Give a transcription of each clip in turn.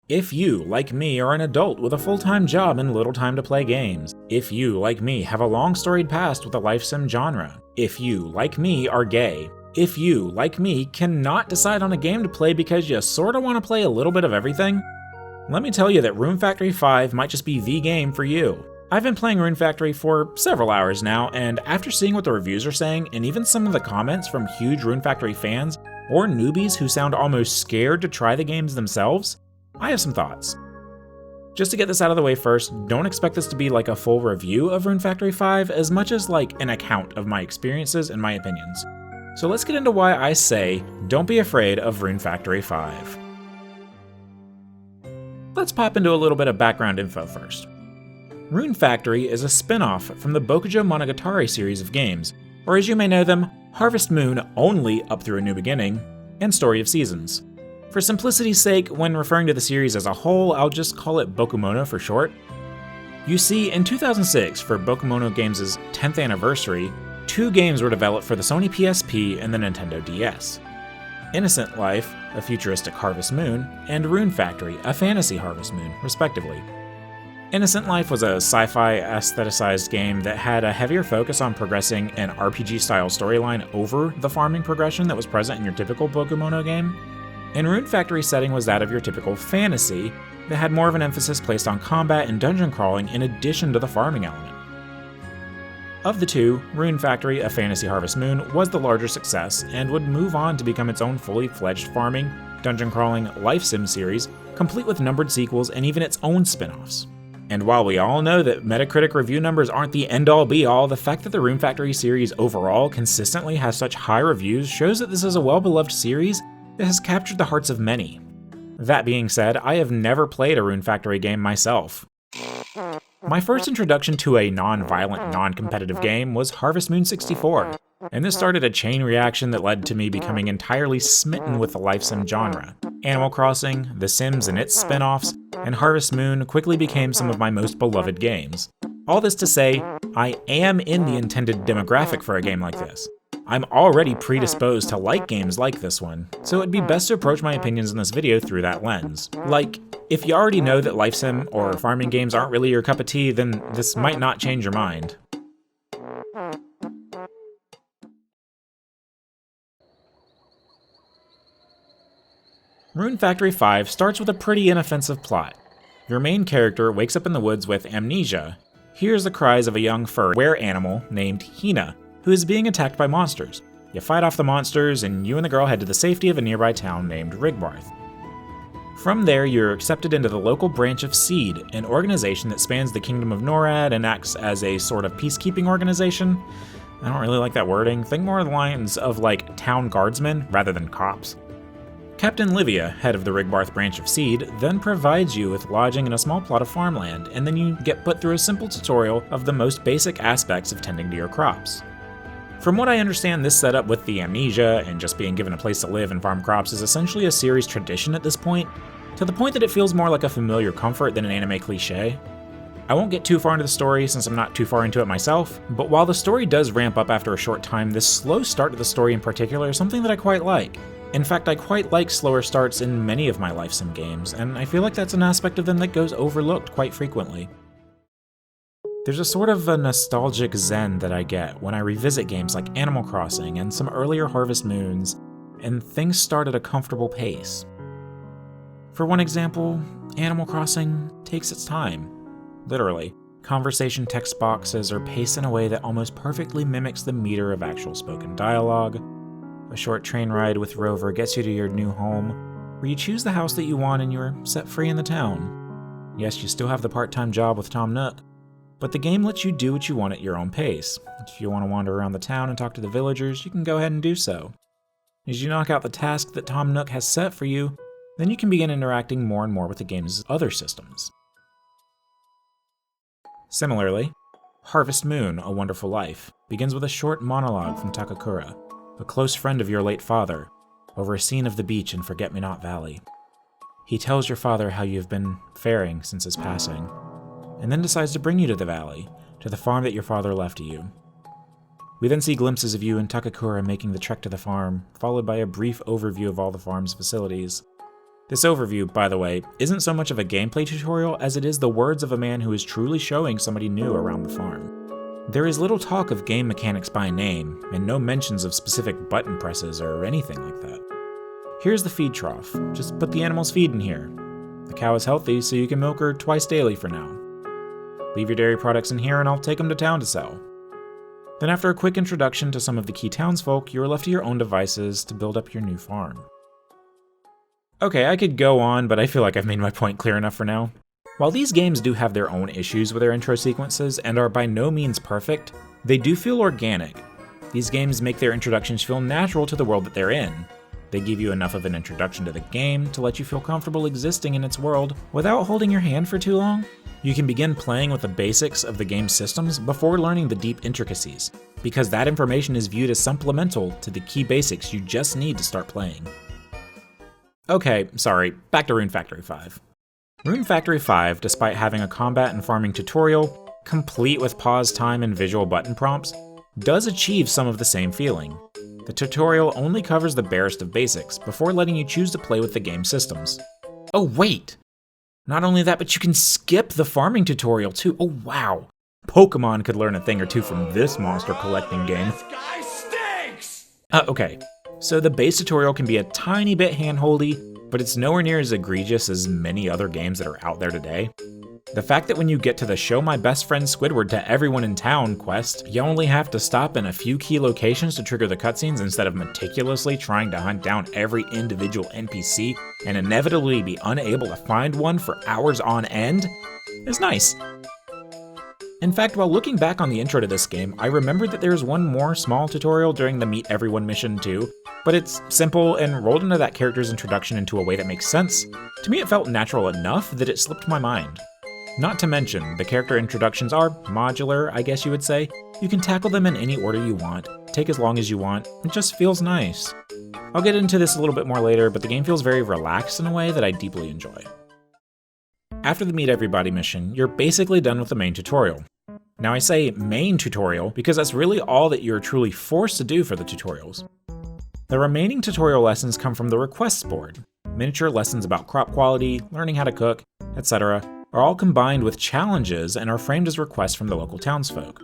If you, like me, are an adult with a full-time job and little time to play games. If you, like me, have a long storied past with the life sim genre. If you, like me, are gay. If you, like me, cannot decide on a game to play because you sorta want to play a little bit of everything, let me tell you that Rune Factory 5 might just be the game for you. I've been playing Rune Factory for several hours now, and after seeing what the reviews are saying, and even some of the comments from huge Rune Factory fans, or newbies who sound almost scared to try the games themselves, I have some thoughts. Just to get this out of the way first, don't expect this to be like a full review of Rune Factory 5 as much as like an account of my experiences and my opinions. So let's get into why I say don't be afraid of Rune Factory 5. Let's pop into a little bit of background info first. Rune Factory is a spin-off from the Bokujo Monogatari series of games, or as you may know them, Harvest Moon only up through A New Beginning, and Story of Seasons. For simplicity's sake, when referring to the series as a whole, I'll just call it Bokumono for short. You see, in 2006, for Bokumono Games' 10th anniversary, 2 games were developed for the Sony PSP and the Nintendo DS. Innocent Life, a futuristic Harvest Moon, and Rune Factory, a fantasy Harvest Moon, respectively. Innocent Life was a sci-fi aestheticized game that had a heavier focus on progressing an RPG-style storyline over the farming progression that was present in your typical Bokumono game. And Rune Factory's setting was that of your typical fantasy that had more of an emphasis placed on combat and dungeon crawling in addition to the farming element. Of the two, Rune Factory, a fantasy Harvest Moon, was the larger success and would move on to become its own fully fledged farming, dungeon crawling, life sim series, complete with numbered sequels and even its own spin-offs. And while we all know that Metacritic review numbers aren't the end-all be-all, the fact that the Rune Factory series overall consistently has such high reviews shows that this is a well-beloved series that has captured the hearts of many. That being said, I have never played a Rune Factory game myself. My first introduction to a non-violent, non-competitive game was Harvest Moon 64, and this started a chain reaction that led to me becoming entirely smitten with the life sim genre. Animal Crossing, The Sims and its spin-offs, and Harvest Moon quickly became some of my most beloved games. All this to say, I am in the intended demographic for a game like this. I'm already predisposed to like games like this one, so it'd be best to approach my opinions in this video through that lens. Like, if you already know that life sim or farming games aren't really your cup of tea, then this might not change your mind. Rune Factory 5 starts with a pretty inoffensive plot. Your main character wakes up in the woods with amnesia, hears the cries of a young fur were-animal named Hina, who is being attacked by monsters. You fight off the monsters, and you and the girl head to the safety of a nearby town named Rigbarth. From there, you're accepted into the local branch of Seed, an organization that spans the Kingdom of Norad and acts as a sort of peacekeeping organization. I don't really like that wording. Think more along the lines of like town guardsmen rather than cops. Captain Livia, head of the Rigbarth branch of Seed, then provides you with lodging in a small plot of farmland, and then you get put through a simple tutorial of the most basic aspects of tending to your crops. From what I understand, this setup with the amnesia and just being given a place to live and farm crops is essentially a series tradition at this point, to the point that it feels more like a familiar comfort than an anime cliche. I won't get too far into the story since I'm not too far into it myself, but while the story does ramp up after a short time, this slow start to the story in particular is something that I quite like. In fact, I quite like slower starts in many of my life sim games, and I feel like that's an aspect of them that goes overlooked quite frequently. There's a sort of a nostalgic zen that I get when I revisit games like Animal Crossing and some earlier Harvest Moons, and things start at a comfortable pace. For one example, Animal Crossing takes its time. Literally, conversation text boxes are paced in a way that almost perfectly mimics the meter of actual spoken dialogue. A short train ride with Rover gets you to your new home, where you choose the house that you want and you're set free in the town. Yes, you still have the part-time job with Tom Nook, but the game lets you do what you want at your own pace. If you want to wander around the town and talk to the villagers, you can go ahead and do so. As you knock out the task that Tom Nook has set for you, then you can begin interacting more and more with the game's other systems. Similarly, Harvest Moon, A Wonderful Life, begins with a short monologue from Takakura, a close friend of your late father, over a scene of the beach in Forget-Me-Not Valley. He tells your father how you've been faring since his passing, and then decides to bring you to the valley, to the farm that your father left to you. We then see glimpses of you and Takakura making the trek to the farm, followed by a brief overview of all the farm's facilities. This overview, by the way, isn't so much of a gameplay tutorial as it is the words of a man who is truly showing somebody new around the farm. There is little talk of game mechanics by name, and no mentions of specific button presses or anything like that. Here's the feed trough. Just put the animal's feed in here. The cow is healthy, so you can milk her twice daily for now. Leave your dairy products in here and I'll take them to town to sell. Then after a quick introduction to some of the key townsfolk, you are left to your own devices to build up your new farm. Okay, I could go on, but I feel like I've made my point clear enough for now. While these games do have their own issues with their intro sequences and are by no means perfect, they do feel organic. These games make their introductions feel natural to the world that they're in. They give you enough of an introduction to the game to let you feel comfortable existing in its world without holding your hand for too long. You can begin playing with the basics of the game's systems before learning the deep intricacies, because that information is viewed as supplemental to the key basics you just need to start playing. Okay, sorry, back to Rune Factory 5. Rune Factory 5, despite having a combat and farming tutorial, complete with pause time and visual button prompts, does achieve some of the same feeling. The tutorial only covers the barest of basics before letting you choose to play with the game's systems. Oh wait! Not only that, but you can skip the farming tutorial too. Oh wow! Pokemon could learn a thing or two from this monster collecting game. This guy stinks! Okay, so the base tutorial can be a tiny bit handholdy, but it's nowhere near as egregious as many other games that are out there today. The fact that when you get to the show my best friend Squidward to everyone in town quest, you only have to stop in a few key locations to trigger the cutscenes instead of meticulously trying to hunt down every individual NPC and inevitably be unable to find one for hours on end, is nice. In fact, while looking back on the intro to this game, I remembered that there's one more small tutorial during the Meet Everyone mission too, but it's simple and rolled into that character's introduction into a way that makes sense. To me, it felt natural enough that it slipped my mind. Not to mention, the character introductions are modular, I guess you would say. You can tackle them in any order you want, take as long as you want, it just feels nice. I'll get into this a little bit more later, but the game feels very relaxed in a way that I deeply enjoy. After the Meet Everybody mission, you're basically done with the main tutorial. Now I say main tutorial because that's really all that you're truly forced to do for the tutorials. The remaining tutorial lessons come from the requests board. Miniature lessons about crop quality, learning how to cook, etc. are all combined with challenges and are framed as requests from the local townsfolk.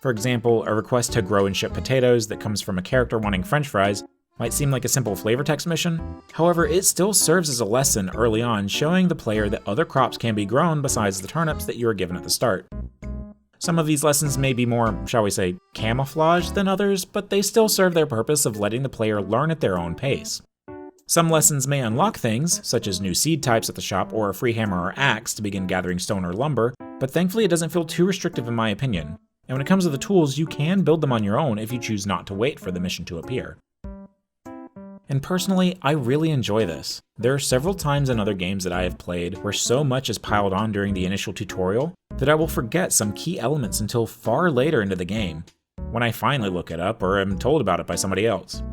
For example, a request to grow and ship potatoes that comes from a character wanting french fries might seem like a simple flavor text mission. However, it still serves as a lesson early on showing the player that other crops can be grown besides the turnips that you were given at the start. Some of these lessons may be more, shall we say, camouflaged than others, but they still serve their purpose of letting the player learn at their own pace. Some lessons may unlock things, such as new seed types at the shop or a free hammer or axe to begin gathering stone or lumber, but thankfully it doesn't feel too restrictive in my opinion. And when it comes to the tools, you can build them on your own if you choose not to wait for the mission to appear. And personally, I really enjoy this. There are several times in other games that I have played where so much is piled on during the initial tutorial that I will forget some key elements until far later into the game, when I finally look it up or am told about it by somebody else.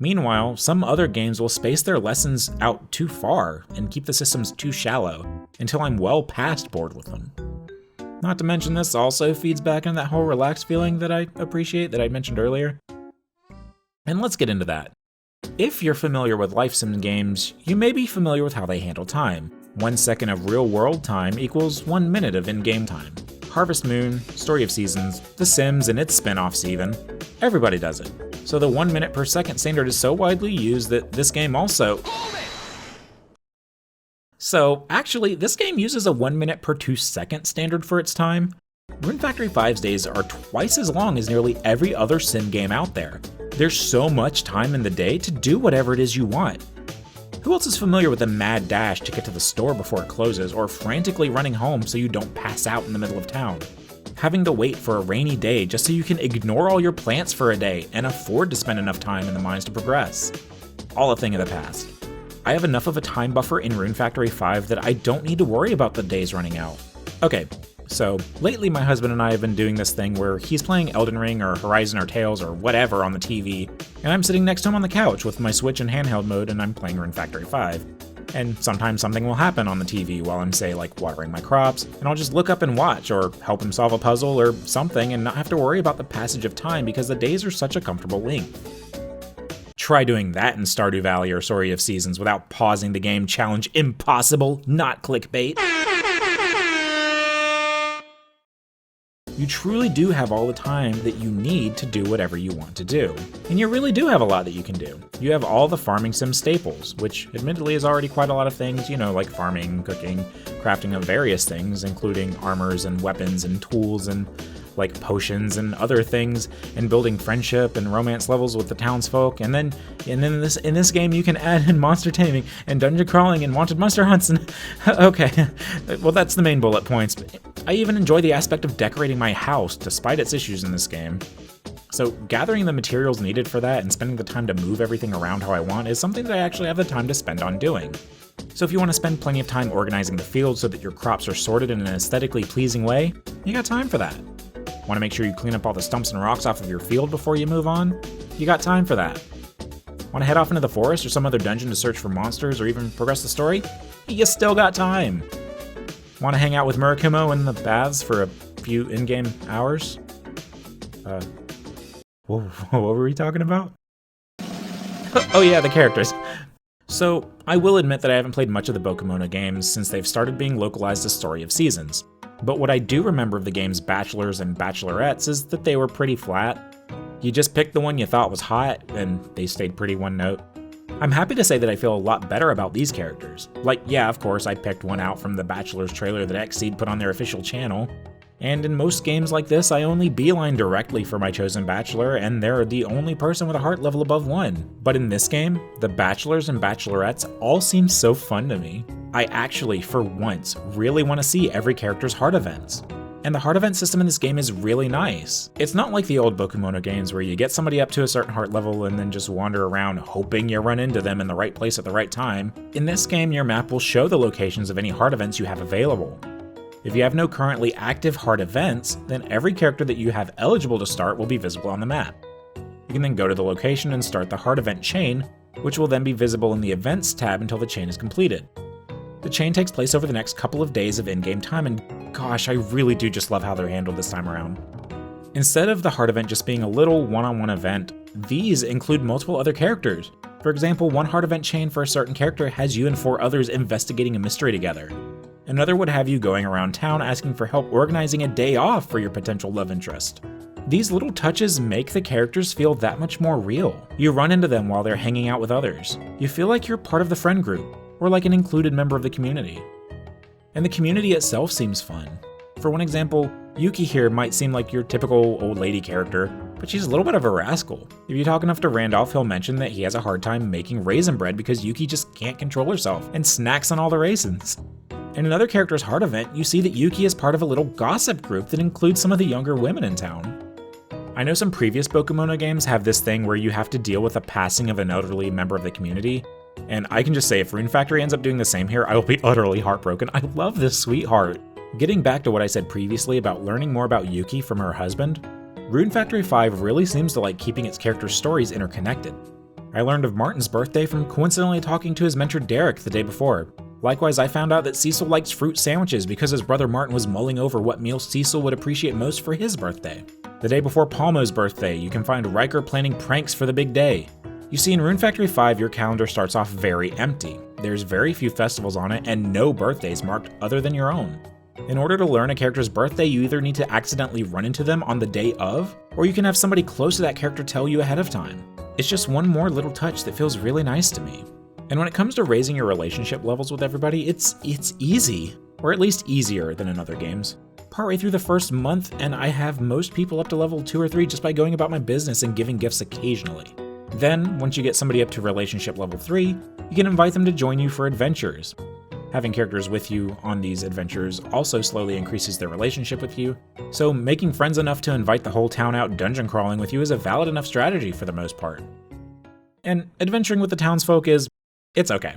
Meanwhile, some other games will space their lessons out too far and keep the systems too shallow until I'm well past bored with them. Not to mention this also feeds back into that whole relaxed feeling that I appreciate that I mentioned earlier. And let's get into that. If you're familiar with life sim games, you may be familiar with how they handle time. 1 second of real-world time equals 1 minute of in-game time. Harvest Moon, Story of Seasons, The Sims and its spin-offs even. Everybody does it. So the 1 minute per second standard is so widely used that this game also... So actually, this game uses a 1 minute per 2 second standard for its time. Rune Factory 5's days are twice as long as nearly every other sim game out there. There's so much time in the day to do whatever it is you want. Who else is familiar with the mad dash to get to the store before it closes, or frantically running home so you don't pass out in the middle of town? Having to wait for a rainy day just so you can ignore all your plants for a day and afford to spend enough time in the mines to progress. All a thing of the past. I have enough of a time buffer in Rune Factory 5 that I don't need to worry about the days running out. Okay, so lately my husband and I have been doing this thing where he's playing Elden Ring or Horizon or Tales or whatever on the TV, and I'm sitting next to him on the couch with my Switch in handheld mode and I'm playing Rune Factory 5. And sometimes something will happen on the TV while I'm, say, like watering my crops, and I'll just look up and watch or help him solve a puzzle or something and not have to worry about the passage of time because the days are such a comfortable length. Try doing that in Stardew Valley or Story of Seasons without pausing the game. Challenge impossible, not clickbait. You truly do have all the time that you need to do whatever you want to do. And you really do have a lot that you can do. You have all the farming sim staples, which admittedly is already quite a lot of things, like farming, cooking, crafting of various things, including armors and weapons and tools and like potions and other things, and building friendship and romance levels with the townsfolk. And then in this game you can add in monster taming and dungeon crawling and wanted monster hunts and okay, well that's the main bullet points. I even enjoy the aspect of decorating my house despite its issues in this game. So gathering the materials needed for that and spending the time to move everything around how I want is something that I actually have the time to spend on doing. So if you want to spend plenty of time organizing the field so that your crops are sorted in an aesthetically pleasing way, you got time for that. Want to make sure you clean up all the stumps and rocks off of your field before you move on? You got time for that. Want to head off into the forest or some other dungeon to search for monsters or even progress the story? You still got time. Want to hang out with Murakumo in the baths for a few in-game hours? What were we talking about? Oh yeah, the characters. So, I will admit that I haven't played much of the Bokumona games since they've started being localized as Story of Seasons. But what I do remember of the game's bachelors and bachelorettes is that they were pretty flat. You just picked the one you thought was hot, and they stayed pretty one note. I'm happy to say that I feel a lot better about these characters. Like, yeah, of course, I picked one out from the Bachelor's trailer that Xseed put on their official channel. And in most games like this, I only beeline directly for my chosen bachelor, and they're the only person with a heart level above 1. But in this game, the bachelors and bachelorettes all seem so fun to me. I actually, for once, really want to see every character's heart events. And the heart event system in this game is really nice. It's not like the old Bokumono games where you get somebody up to a certain heart level and then just wander around hoping you run into them in the right place at the right time. In this game, your map will show the locations of any heart events you have available. If you have no currently active heart events, then every character that you have eligible to start will be visible on the map. You can then go to the location and start the heart event chain, which will then be visible in the Events tab until the chain is completed. The chain takes place over the next couple of days of in-game time, and gosh, I really do just love how they're handled this time around. Instead of the heart event just being a little one-on-one event, these include multiple other characters. For example, one heart event chain for a certain character has you and 4 others investigating a mystery together. Another would have you going around town asking for help organizing a day off for your potential love interest. These little touches make the characters feel that much more real. You run into them while they're hanging out with others. You feel like you're part of the friend group, or like an included member of the community. And the community itself seems fun. For one example, Yuki here might seem like your typical old lady character, but she's a little bit of a rascal. If you talk enough to Randolph, he'll mention that he has a hard time making raisin bread because Yuki just can't control herself and snacks on all the raisins. In another character's heart event, you see that Yuki is part of a little gossip group that includes some of the younger women in town. I know some previous Bokumono games have this thing where you have to deal with the passing of an elderly member of the community, and I can just say if Rune Factory ends up doing the same here, I will be utterly heartbroken. I love this sweetheart. Getting back to what I said previously about learning more about Yuki from her husband, Rune Factory 5 really seems to like keeping its characters' stories interconnected. I learned of Martin's birthday from coincidentally talking to his mentor Derek the day before. Likewise, I found out that Cecil likes fruit sandwiches because his brother Martin was mulling over what meal Cecil would appreciate most for his birthday. The day before Palmo's birthday, you can find Riker planning pranks for the big day. You see, in Rune Factory 5, your calendar starts off very empty. There's very few festivals on it and no birthdays marked other than your own. In order to learn a character's birthday, you either need to accidentally run into them on the day of, or you can have somebody close to that character tell you ahead of time. It's just one more little touch that feels really nice to me. And when it comes to raising your relationship levels with everybody, it's easy, or at least easier than in other games. Partway through the first month, and I have most people up to level 2 or 3 just by going about my business and giving gifts occasionally. Then, once you get somebody up to relationship level 3, you can invite them to join you for adventures. Having characters with you on these adventures also slowly increases their relationship with you, so making friends enough to invite the whole town out dungeon crawling with you is a valid enough strategy for the most part. And adventuring with the townsfolk it's okay.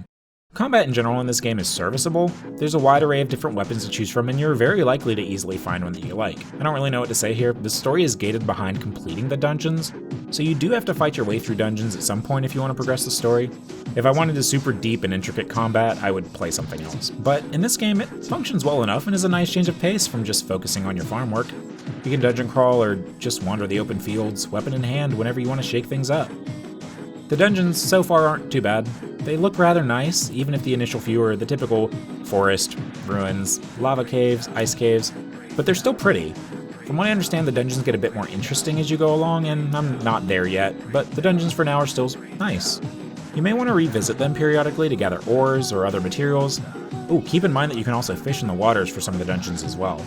Combat in general in this game is serviceable. There's a wide array of different weapons to choose from, and you're very likely to easily find one that you like. I don't really know what to say here. The story is gated behind completing the dungeons, so you do have to fight your way through dungeons at some point if you want to progress the story. If I wanted a super deep and intricate combat, I would play something else. But in this game, it functions well enough and is a nice change of pace from just focusing on your farm work. You can dungeon crawl or just wander the open fields, weapon in hand, whenever you want to shake things up. The dungeons so far aren't too bad. They look rather nice, even if the initial few are the typical forest, ruins, lava caves, ice caves, but they're still pretty. From what I understand, the dungeons get a bit more interesting as you go along, and I'm not there yet, but the dungeons for now are still nice. You may want to revisit them periodically to gather ores or other materials. Ooh, keep in mind that you can also fish in the waters for some of the dungeons as well.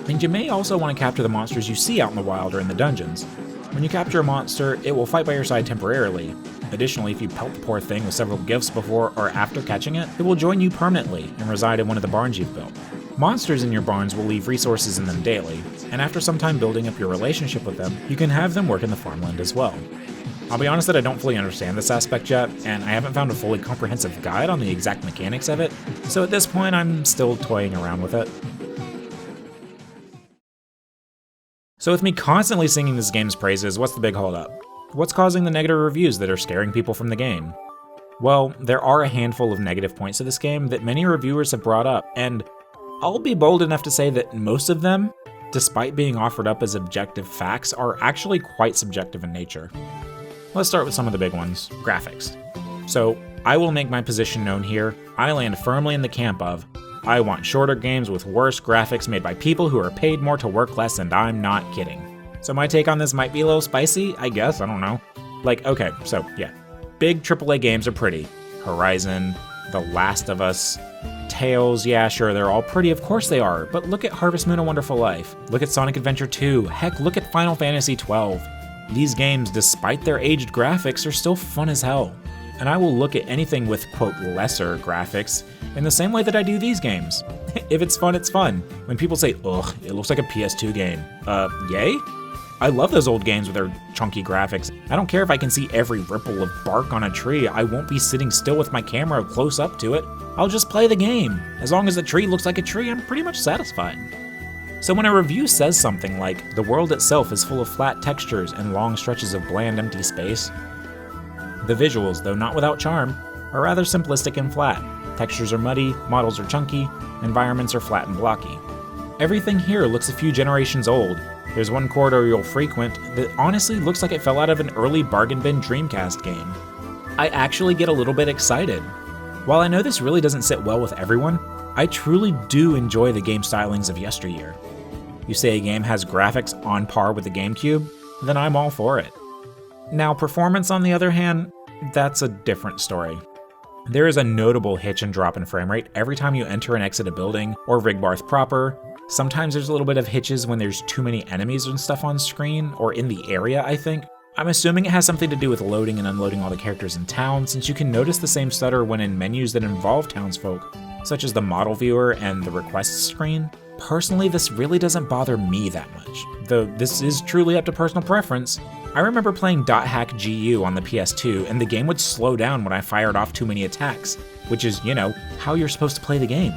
And you may also want to capture the monsters you see out in the wild or in the dungeons. When you capture a monster, it will fight by your side temporarily. Additionally, if you pelt the poor thing with several gifts before or after catching it, it will join you permanently and reside in one of the barns you've built. Monsters in your barns will leave resources in them daily, and after some time building up your relationship with them, you can have them work in the farmland as well. I'll be honest that I don't fully understand this aspect yet, and I haven't found a fully comprehensive guide on the exact mechanics of it, so at this point I'm still toying around with it. So with me constantly singing this game's praises, what's the big holdup? What's causing the negative reviews that are scaring people from the game? Well, there are a handful of negative points to this game that many reviewers have brought up, and I'll be bold enough to say that most of them, despite being offered up as objective facts, are actually quite subjective in nature. Let's start with some of the big ones, graphics. So, I will make my position known here. I land firmly in the camp of, I want shorter games with worse graphics made by people who are paid more to work less, and I'm not kidding. So my take on this might be a little spicy, I guess, I don't know. Like, okay, so yeah, big AAA games are pretty. Horizon, The Last of Us, Tales, yeah, sure, they're all pretty, of course they are, but look at Harvest Moon: A Wonderful Life, look at Sonic Adventure 2, heck, look at Final Fantasy 12. These games, despite their aged graphics, are still fun as hell. And I will look at anything with, quote, lesser graphics in the same way that I do these games. If it's fun, it's fun. When people say, ugh, it looks like a PS2 game, yay? I love those old games with their chunky graphics. I don't care if I can see every ripple of bark on a tree, I won't be sitting still with my camera close up to it. I'll just play the game. As long as the tree looks like a tree, I'm pretty much satisfied. So when a review says something like, the world itself is full of flat textures and long stretches of bland empty space, the visuals, though not without charm, are rather simplistic and flat. Textures are muddy, models are chunky, environments are flat and blocky. Everything here looks a few generations old. There's one corridor you'll frequent that honestly looks like it fell out of an early bargain bin Dreamcast game. I actually get a little bit excited. While I know this really doesn't sit well with everyone, I truly do enjoy the game stylings of yesteryear. You say a game has graphics on par with the GameCube, then I'm all for it. Now, performance, on the other hand, that's a different story. There is a notable hitch and drop in frame rate every time you enter and exit a building, or Rigbarth proper. Sometimes there's a little bit of hitches when there's too many enemies and stuff on screen, or in the area, I think. I'm assuming it has something to do with loading and unloading all the characters in town, since you can notice the same stutter when in menus that involve townsfolk, such as the model viewer and the requests screen. Personally, this really doesn't bother me that much, though this is truly up to personal preference. I remember playing .hack GU on the PS2, and the game would slow down when I fired off too many attacks, which is, you know, how you're supposed to play the game.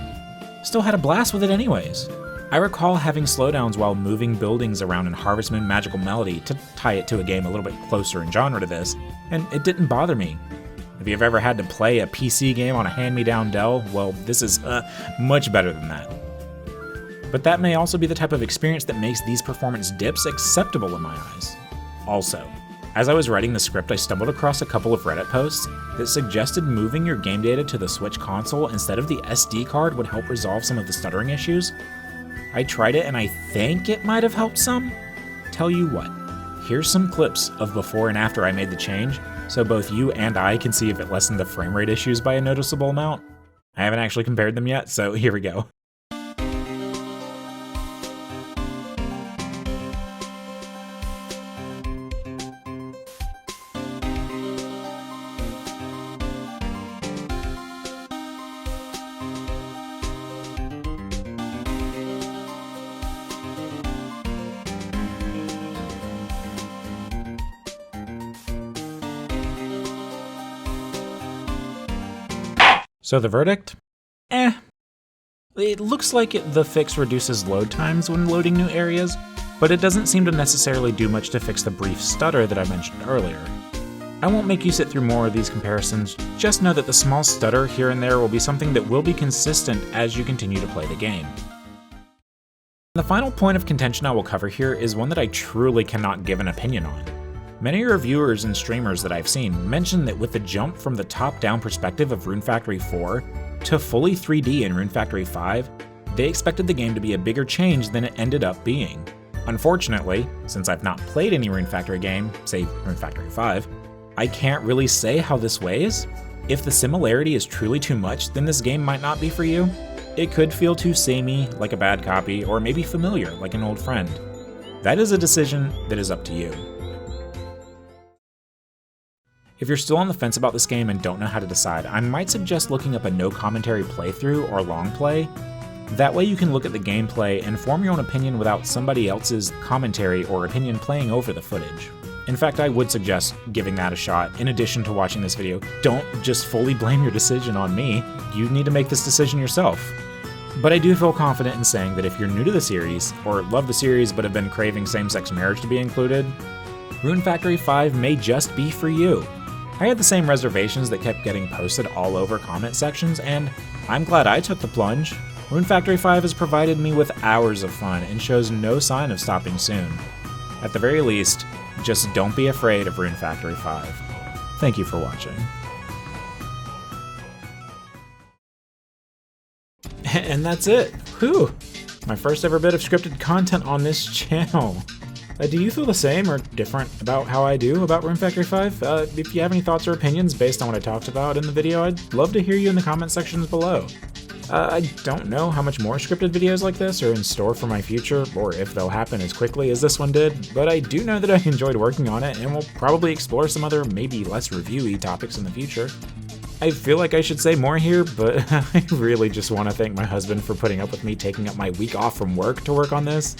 Still had a blast with it anyways. I recall having slowdowns while moving buildings around in Harvest Moon Magical Melody to tie it to a game a little bit closer in genre to this, and it didn't bother me. If you've ever had to play a PC game on a hand-me-down Dell, well, this is much better than that. But that may also be the type of experience that makes these performance dips acceptable in my eyes. Also, as I was writing the script, I stumbled across a couple of Reddit posts that suggested moving your game data to the Switch console instead of the SD card would help resolve some of the stuttering issues. I tried it and I think it might have helped some. Tell you what, here's some clips of before and after I made the change, so both you and I can see if it lessened the frame rate issues by a noticeable amount. I haven't actually compared them yet, so here we go. So the verdict? It looks like the fix reduces load times when loading new areas, but it doesn't seem to necessarily do much to fix the brief stutter that I mentioned earlier. I won't make you sit through more of these comparisons, just know that the small stutter here and there will be something that will be consistent as you continue to play the game. The final point of contention I will cover here is one that I truly cannot give an opinion on. Many reviewers and streamers that I've seen mention that with the jump from the top-down perspective of Rune Factory 4 to fully 3D in Rune Factory 5, they expected the game to be a bigger change than it ended up being. Unfortunately, since I've not played any Rune Factory game, say Rune Factory 5, I can't really say how this weighs. If the similarity is truly too much, then this game might not be for you. It could feel too samey, like a bad copy, or maybe familiar, like an old friend. That is a decision that is up to you. If you're still on the fence about this game and don't know how to decide, I might suggest looking up a no commentary playthrough or long play. That way you can look at the gameplay and form your own opinion without somebody else's commentary or opinion playing over the footage. In fact, I would suggest giving that a shot in addition to watching this video. Don't just fully blame your decision on me. You need to make this decision yourself. But I do feel confident in saying that if you're new to the series, or love the series but have been craving same-sex marriage to be included, Rune Factory 5 may just be for you. I had the same reservations that kept getting posted all over comment sections, and I'm glad I took the plunge. Rune Factory 5 has provided me with hours of fun and shows no sign of stopping soon. At the very least, just don't be afraid of Rune Factory 5. Thank you for watching. And that's it. Whew! My first ever bit of scripted content on this channel. Do you feel the same or different about how I do about Rune Factory 5? If you have any thoughts or opinions based on what I talked about in the video, I'd love to hear you in the comment sections below. I don't know how much more scripted videos like this are in store for my future, or if they'll happen as quickly as this one did, but I do know that I enjoyed working on it, and will probably explore some other, maybe less review-y topics in the future. I feel like I should say more here, but I really just want to thank my husband for putting up with me taking up my week off from work to work on this.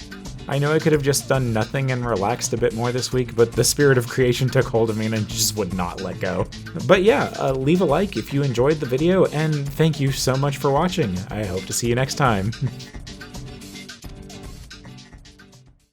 I know I could have just done nothing and relaxed a bit more this week, but the spirit of creation took hold of me and I just would not let go. But yeah, leave a like if you enjoyed the video, and thank you so much for watching. I hope to see you next time.